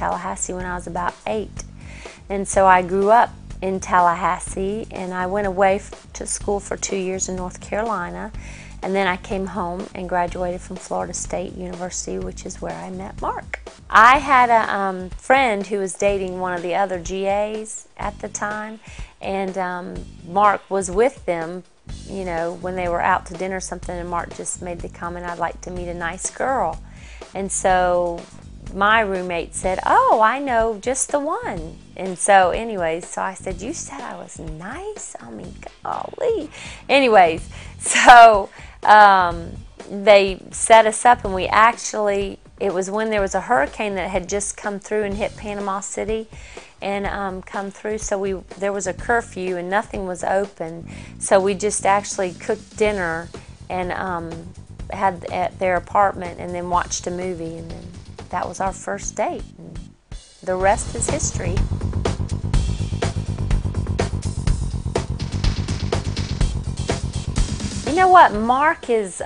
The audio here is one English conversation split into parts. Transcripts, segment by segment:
Tallahassee when I was about 8. And so I grew up in Tallahassee, and I went away to school for 2 years in North Carolina, and then I came home and graduated from Florida State University, which is where I met Mark. I had a friend who was dating one of the other GAs at the time, and Mark was with them, you know, when they were out to dinner or something, and Mark just made the comment, "I'd like to meet a nice girl." And so my roommate said, "Oh, I know just the one." And so anyways, so I said, "You said I was nice? I mean, golly." Anyways, so they set us up, and we actually, it was when there was a hurricane that had just come through and hit Panama City and come through, so there was a curfew and nothing was open, so we just actually cooked dinner and had at their apartment and then watched a movie, and then that was our first date. And the rest is history. You know what? Mark is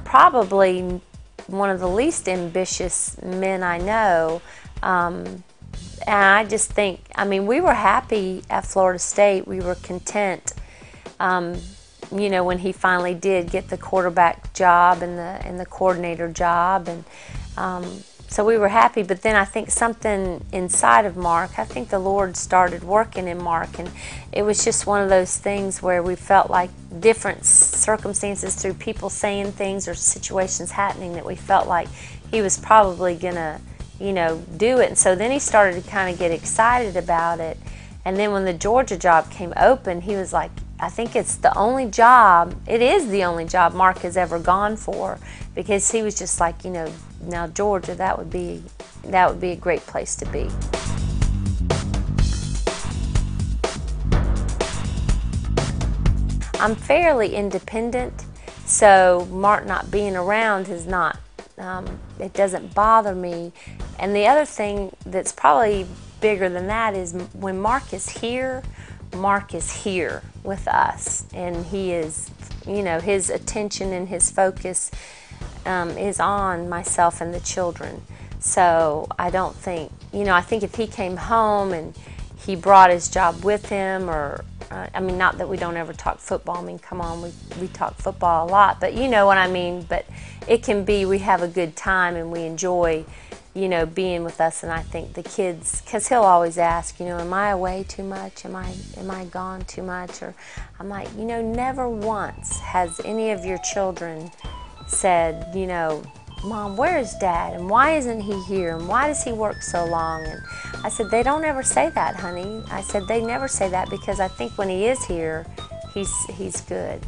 probably one of the least ambitious men I know. And I just think, I mean, we were happy at Florida State. We were content, you know, when he finally did get the quarterback job and the coordinator job. And so we were happy, but then I think something inside of Mark, I think the Lord started working in Mark, and it was just one of those things where we felt like different circumstances through people saying things or situations happening that we felt like he was probably gonna, you know, do it. And so then he started to kind of get excited about it. And then when the Georgia job came open, he was like, I think it's the only job, it is the only job Mark has ever gone for, because he was just like, you know, now Georgia, that would be a great place to be. I'm fairly independent, so Mark not being around is not, it doesn't bother me. And the other thing that's probably bigger than that is when Mark is here with us, and he is, you know, his attention and his focus is on myself and the children. So I don't think, you know, I think if he came home and he brought his job with him, or I mean, not that we don't ever talk football, I mean, come on, we talk football a lot, but you know what I mean. But it can be, we have a good time and we enjoy, you know, being with us. And I think the kids, because he'll always ask, you know, am I away too much? Am I gone too much? Or I'm like, you know, never once has any of your children said, you know, Mom, where is Dad? And why isn't he here? And why does he work so long? And I said, they don't ever say that, honey. I said, they never say that, because I think when he is here, he's good.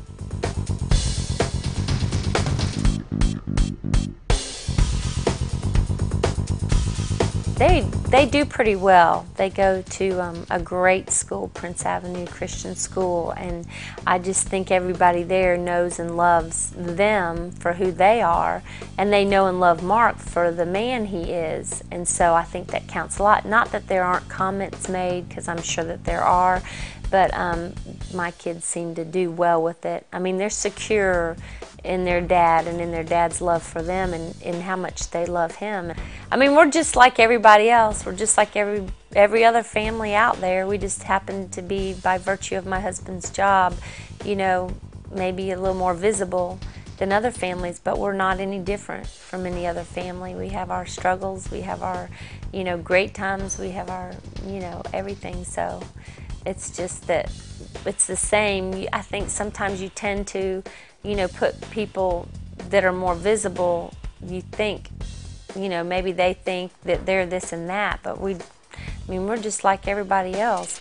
They do pretty well. They go to a great school, Prince Avenue Christian School, and I just think everybody there knows and loves them for who they are, and they know and love Mark for the man he is, and so I think that counts a lot. Not that there aren't comments made, because I'm sure that there are, but my kids seem to do well with it. I mean, they're secure in their dad and in their dad's love for them, and in how much they love him. I mean, we're just like everybody else. We're just like every other family out there. We just happen to be, by virtue of my husband's job, you know, maybe a little more visible than other families, but we're not any different from any other family. We have our struggles, we have our, you know, great times, we have our, you know, everything. So it's just that it's the same. I think sometimes you tend to, you know, put people that are more visible, you think, you know, maybe they think that they're this and that, but I mean, we're just like everybody else.